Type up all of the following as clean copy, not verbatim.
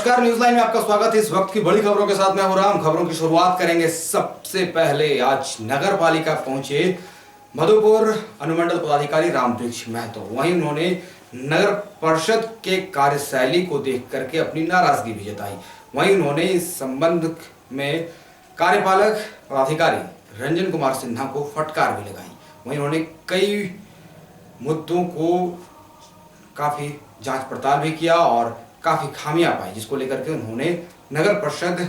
नमस्कार, news line में आपका स्वागत है। इस वक्त की बड़ी खबरों के साथ मैं हूं राम। खबरों की शुरुआत करेंगे सबसे पहले आज नगर पालिका पहुंचे मधुपुर अनुमंडल पदाधिकारी रामवृक्ष महतो। वहीं उन्होंने नगर परिषद के कार्यशैली को देख करके अपनी नाराजगी भी जताई। वहीं उन्होंने इस संबंध में कार्यपालक पदाधिकारी रंजन कुमार सिन्हा को फटकार भी लगाई। वहीं उन्होंने कई मुद्दों को काफी जांच पड़ताल भी किया और काफी खामियां पाई, जिसको लेकर के उन्होंने नगर परिषद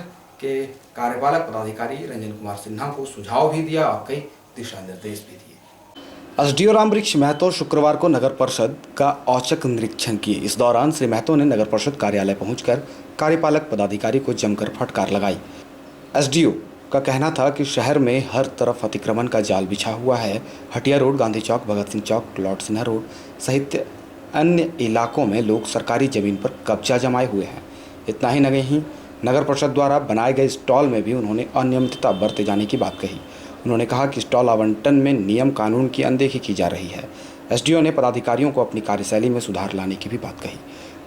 के कार्यपालक पदाधिकारी रंजन कुमार सिन्हा को सुझाव भी दिया और कई दिशा निर्देश भी दिए। एसडीओ रामवृक्ष महतो शुक्रवार को नगर परिषद का औचक निरीक्षण किए। इस दौरान श्री महतो ने नगर परिषद कार्यालय पहुंचकर कार्यपालक पदाधिकारी को जमकर फटकार लगाई। एसडीओ का कहना था कि शहर में हर तरफ अतिक्रमण का जाल बिछा हुआ है। हटिया रोड, गांधी चौक, भगत सिंह चौक, लॉर्ड सिन्हा रोड सहित अन्य इलाकों में लोग सरकारी जमीन पर कब्जा जमाए हुए हैं। इतना ही नहीं, नगर परिषद द्वारा बनाए गए स्टॉल में भी उन्होंने अनियमितता बरते जाने की बात कही। उन्होंने कहा कि स्टॉल आवंटन में नियम कानून की अनदेखी की जा रही है। एसडीओ ने पदाधिकारियों को अपनी कार्यशैली में सुधार लाने की भी बात कही।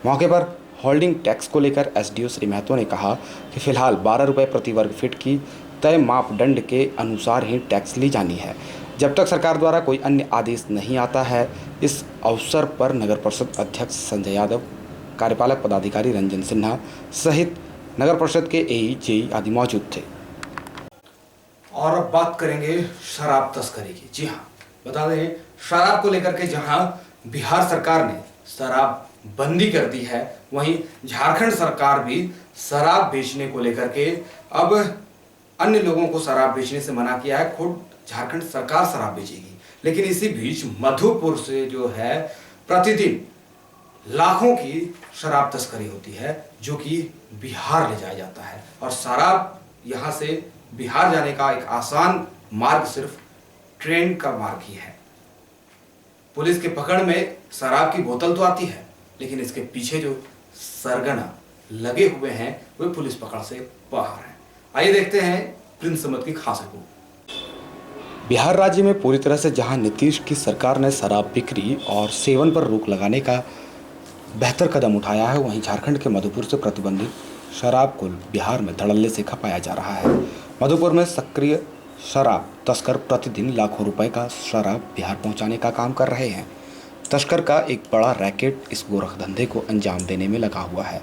मौके पर होल्डिंग टैक्स को लेकर एसडीओ श्री महतो ने कहा कि फिलहाल 12 रुपये प्रति वर्ग फीट की तय मापदंड के अनुसार ही टैक्स ली जानी है, जब तक सरकार द्वारा कोई अन्य आदेश नहीं आता है। इस अवसर पर नगर परिषद अध्यक्ष संजय यादव, कार्यपालक पदाधिकारी रंजन सिन्हा सहित नगर परिषद के एई, जेई आदि मौजूद थे। और अब बात करेंगे शराब तस्करी की। जी हाँ, बता दें, शराब को लेकर के जहां बिहार सरकार ने शराब बंदी कर दी है, वहीं झारखंड सरकार भी शराब बेचने को लेकर के अब अन्य लोगों को शराब बेचने से मना किया है। खुद झारखंड सरकार शराब बेचेगी। लेकिन इसी बीच मधुपुर से जो है प्रतिदिन लाखों की शराब तस्करी होती है, जो कि बिहार ले जाया जाता है। और शराब यहां से बिहार जाने का एक आसान मार्ग सिर्फ ट्रेन का मार्ग ही है। पुलिस के पकड़ में शराब की बोतल तो आती है, लेकिन इसके पीछे जो सरगना लगे हुए हैं वे पुलिस पकड़ से बाहर हैं। आइए देखते हैं प्रिंस समद की खास रिपोर्ट। बिहार राज्य में पूरी तरह से जहां नीतीश की सरकार ने शराब बिक्री और सेवन पर रोक लगाने का बेहतर कदम उठाया है, वहीं झारखंड के मधुपुर से प्रतिबंधित शराब को बिहार में धड़ल्ले से खपाया जा रहा है। मधुपुर में सक्रिय शराब तस्कर प्रतिदिन लाखों रुपए का शराब बिहार पहुंचाने का काम कर रहे हैं। तस्कर का एक बड़ा रैकेट इस गोरख धंधे को अंजाम देने में लगा हुआ है।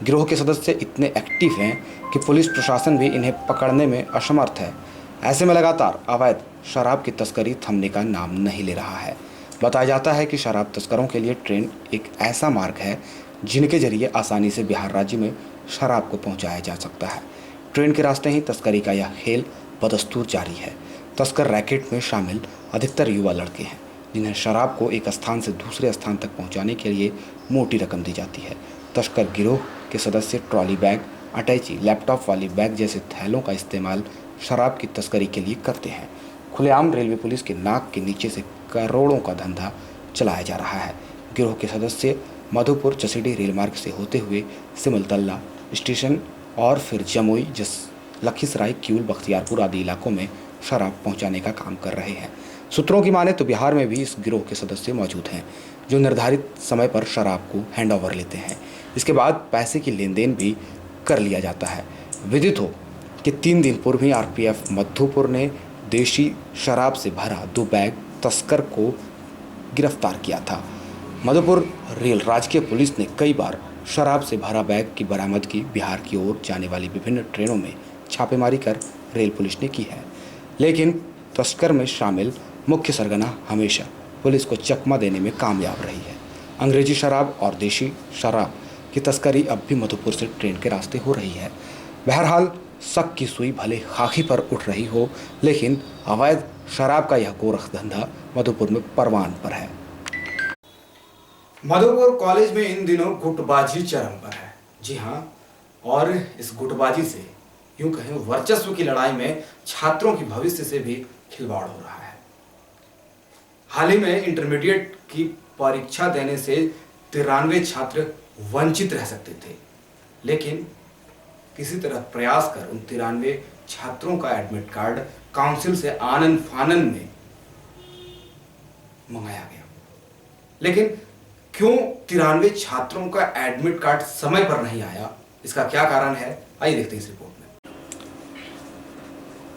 गिरोह के सदस्य इतने एक्टिव हैं कि पुलिस प्रशासन भी इन्हें पकड़ने में असमर्थ है। ऐसे में लगातार अवैध शराब की तस्करी थमने का नाम नहीं ले रहा है। बताया जाता है कि शराब तस्करों के लिए ट्रेन एक ऐसा मार्ग है जिनके जरिए आसानी से बिहार राज्य में शराब को पहुंचाया जा सकता है। ट्रेन के रास्ते ही तस्करी का यह खेल बदस्तूर जारी है। तस्कर रैकेट में शामिल अधिकतर युवा लड़के हैं, जिन्हें शराब को एक स्थान से दूसरे स्थान तक पहुँचाने के लिए मोटी रकम दी जाती है। तस्कर गिरोह के सदस्य ट्रॉली बैग, अटैची, लैपटॉप वाली बैग जैसे थैलों का इस्तेमाल शराब की तस्करी के लिए करते हैं। खुलेआम रेलवे पुलिस के नाक के नीचे से करोड़ों का धंधा चलाया जा रहा है। गिरोह के सदस्य मधुपुर चसीडी रेल मार्ग से होते हुए सिमलतला स्टेशन और फिर जमुई, लखीसराय, किऊल, बख्तियारपुर आदि इलाकों में शराब पहुंचाने का काम कर रहे हैं। सूत्रों की माने तो बिहार में भी इस गिरोह के सदस्य मौजूद हैं, जो निर्धारित समय पर शराब को हैंड ओवर लेते हैं। इसके बाद पैसे की लेन देन भी कर लिया जाता है। विदित हो कि 3 दिन पूर्व ही आरपीएफ मधुपुर ने देशी शराब से भरा 2 बैग तस्कर को गिरफ्तार किया था। मधुपुर रेल राजकीय पुलिस ने कई बार शराब से भरा बैग की बरामदगी बिहार की ओर जाने वाली विभिन्न ट्रेनों में छापेमारी कर रेल पुलिस ने की है, लेकिन तस्कर में शामिल मुख्य सरगना हमेशा पुलिस को चकमा देने में कामयाब रही है। अंग्रेजी शराब और देशी शराब की तस्करी अब भी मधुपुर से ट्रेन के रास्ते हो रही है। बहरहाल शक की सुई भले खाकी पर उठ रही हो, लेकिन अवैध शराब का यह गोरख धंधा मधुपुर में परवान पर है। मधुपुर कॉलेज में इन दिनों गुटबाजी चरम पर है। जी हाँ, और इस गुटबाजी से यूं कहें वर्चस्व की लड़ाई में छात्रों की भविष्य से भी खिलवाड़ हो रहा है। हाल ही में इंटरमीडिएट की परीक्षा देने से 93 छात्र वंचित रह सकते थे, लेकिन किसी तरह प्रयास कर उन 93 छात्रों का एडमिट कार्ड काउंसिल से आनन फानन में मंगाया गया। लेकिन क्यों 93 छात्रों का एडमिट कार्ड समय पर नहीं आया, इसका क्या कारण है, आइए देखते हैं इस रिपोर्ट में।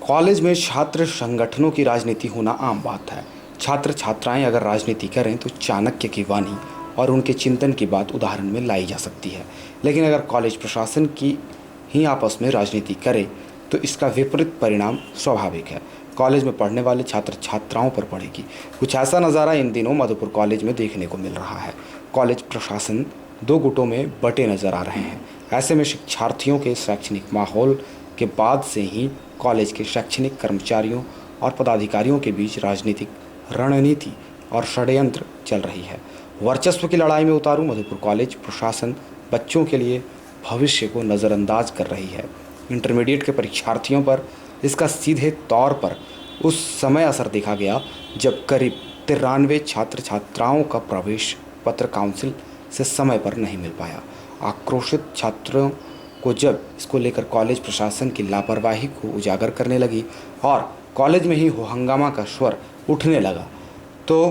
कॉलेज में छात्र संगठनों की राजनीति होना आम बात है। छात्र छात्राएं अगर राजनीति करें तो चाणक्य की वाणी और उनके चिंतन की बात उदाहरण में लाई जा सकती है, लेकिन अगर कॉलेज प्रशासन की ही आपस में राजनीति करे तो इसका विपरीत परिणाम स्वाभाविक है। कॉलेज में पढ़ने वाले छात्र छात्राओं पर पड़ेगी। कुछ ऐसा नज़ारा इन दिनों मधुपुर कॉलेज में देखने को मिल रहा है। कॉलेज प्रशासन दो गुटों में बटे नजर आ रहे हैं। ऐसे में शिक्षार्थियों के शैक्षणिक माहौल के बाद से ही कॉलेज के शैक्षणिक कर्मचारियों और पदाधिकारियों के बीच राजनीतिक रणनीति और षड्यंत्र चल रही है। वर्चस्व की लड़ाई में उतारू मधुपुर कॉलेज प्रशासन बच्चों के लिए भविष्य को नज़रअंदाज कर रही है। इंटरमीडिएट के परीक्षार्थियों पर इसका सीधे तौर पर उस समय असर देखा गया जब करीब 93 छात्र छात्राओं का प्रवेश पत्र काउंसिल से समय पर नहीं मिल पाया। आक्रोशित छात्रों को जब इसको लेकर कॉलेज प्रशासन की लापरवाही को उजागर करने लगी और कॉलेज में ही हो हंगामा का स्वर उठने लगा तो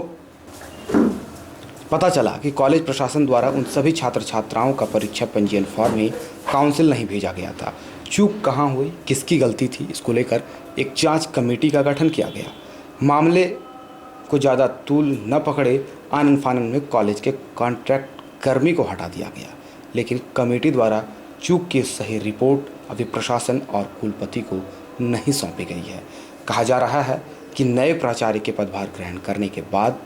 पता चला कि कॉलेज प्रशासन द्वारा उन सभी छात्र छात्राओं का परीक्षा पंजीयन फॉर्म ही काउंसिल नहीं भेजा गया था। चूक कहाँ हुई, किसकी गलती थी, इसको लेकर एक जांच कमेटी का गठन किया गया। मामले को ज़्यादा तूल न पकड़े आनन फानन में कॉलेज के कॉन्ट्रैक्ट कर्मी को हटा दिया गया, लेकिन कमेटी द्वारा चूक की सही रिपोर्ट अभी प्रशासन और कुलपति को नहीं सौंपी गई है। कहा जा रहा है कि नए प्राचार्य के पदभार ग्रहण करने के बाद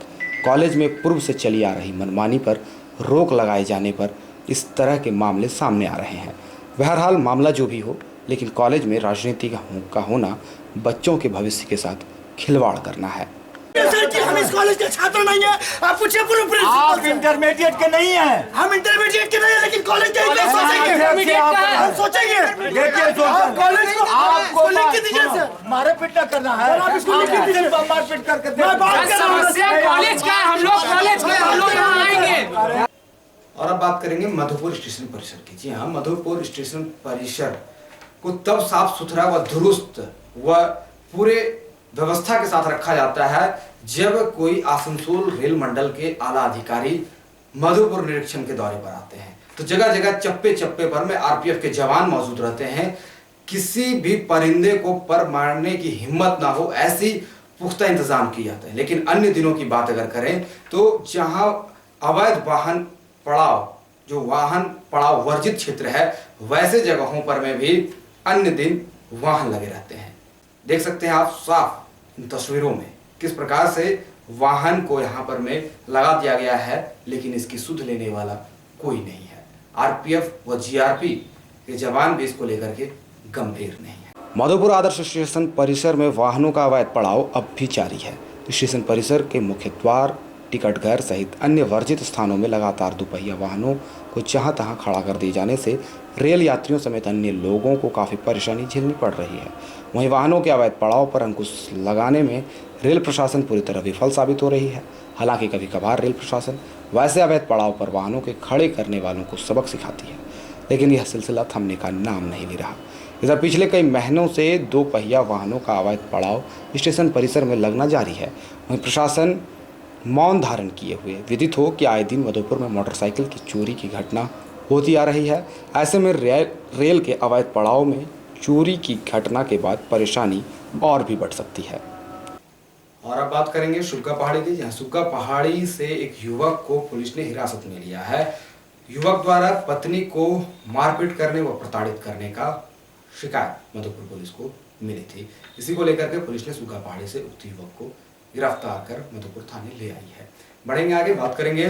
कॉलेज में पूर्व से चली आ रही मनमानी पर रोक लगाए जाने पर इस तरह के मामले सामने आ रहे हैं। बहरहाल मामला जो भी हो, लेकिन कॉलेज में राजनीति का होना बच्चों के भविष्य के साथ खिलवाड़ करना है। सर कि हम इस कॉलेज के छात्र नहीं है, आप पूछिए पूरे आप इंटरमीडिएट के नहीं हैं। हम इंटरमीडिएट के नहीं है, लेकिन कॉलेज के लिए सोचेंगे, हम सोचेंगे। देखिए आप कॉलेज को आपको लिख के दीजिए सर, मारे पिट ना करना है। आप इसको लिख के दीजिए, मार पिट करके मैं बात कर रहा हूं कॉलेज का, हम लोग कॉलेज के, हम लोग यहाँ आएंगे। और अब बात करेंगे मधुपुर स्टेशन परिसर की। जी हाँ, मधुपुर स्टेशन परिसर को तब साफ सुथरा व दुरुस्त व पूरे व्यवस्था के साथ रखा जाता है जब कोई आसनसोल रेल मंडल के आला अधिकारी मधुपुर निरीक्षण के दौरे पर आते हैं तो जगह जगह चप्पे चप्पे पर में आरपीएफ के जवान मौजूद रहते हैं। किसी भी परिंदे को पर मारने की हिम्मत ना हो ऐसी पुख्ता इंतजाम किए जाते हैं। लेकिन अन्य दिनों की बात अगर करें तो जहां अवैध वाहन पड़ाव, जो वाहन पड़ाव वर्जित क्षेत्र है, वैसे जगहों पर में भी अन्य दिन वाहन लगे रहते हैं। देख सकते हैं आप साफ इन तस्वीरों में किस प्रकार से वाहन को यहाँ पर में लगा दिया गया है, लेकिन इसकी सुध लेने वाला कोई नहीं है। आरपीएफ व जीआरपी के जवान भी इसको लेकर के गंभीर नहीं है। मधुपुर आदर्श स्टेशन परिसर में वाहनों का अवैध पड़ाव अब भी जारी है। स्टेशन परिसर के मुख्य द्वार, टिकट घर सहित अन्य वर्जित स्थानों में लगातार दोपहिया वाहनों को जहां तहां खड़ा कर दिए जाने से रेल यात्रियों समेत अन्य लोगों को काफ़ी परेशानी झेलनी पड़ रही है। वहीं वाहनों के अवैध पड़ाव पर अंकुश लगाने में रेल प्रशासन पूरी तरह विफल साबित हो रही है। हालांकि कभी कभार रेल प्रशासन वैसे अवैध पड़ाव पर वाहनों के खड़े करने वालों को सबक सिखाती है, लेकिन यह सिलसिला थमने का नाम नहीं ले रहा। इधर पिछले कई महीनों से दोपहिया वाहनों का अवैध पड़ाव स्टेशन परिसर में लगना जारी है। वहीं प्रशासन मौन धारण किए हुए विदित हो कि आए दिन मधुपुर में मोटरसाइकिल की चोरी की घटना होती आ रही है। ऐसे में रेल के अवैध पड़ाव में चोरी की घटना के बाद परेशानी और भी बढ़ सकती है। और अब बात करेंगे शुक्का पहाड़ी की, जहाँ शुक्का पहाड़ी से एक युवक को पुलिस ने हिरासत में लिया है। युवक द्वारा पत्नी को मारपीट करने व प्रताड़ित करने का शिकायत मधुपुर पुलिस को मिली थी। इसी को लेकर के पुलिस ने शुक्का पहाड़ी से उक्त युवक को गिरफ्तार कर मधुपुर थाने ले आई है। बढ़ेंगे आगे, बात करेंगे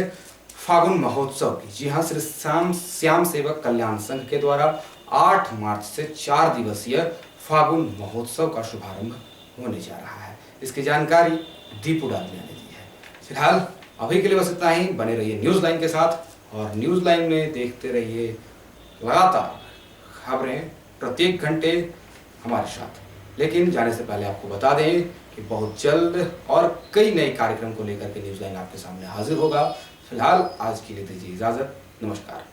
फागुन महोत्सव की। जी हाँ, श्री श्याम सेवक कल्याण संघ के द्वारा 8 मार्च से 4 दिवसीय फागुन महोत्सव का शुभारंभ होने जा रहा है। इसकी जानकारी दीपू डालिया ने दी है। फिलहाल अभी के लिए बस इतना ही। बने रहिए न्यूज लाइन के साथ और न्यूज लाइन में देखते रहिए लगातार खबरें प्रत्येक घंटे हमारे साथ। लेकिन जाने से पहले आपको बता दें कि बहुत जल्द और कई नए कार्यक्रम को लेकर के न्यूज लाइन आपके सामने हाजिर होगा। फिलहाल आज के लिए दीजिए इजाजत। नमस्कार।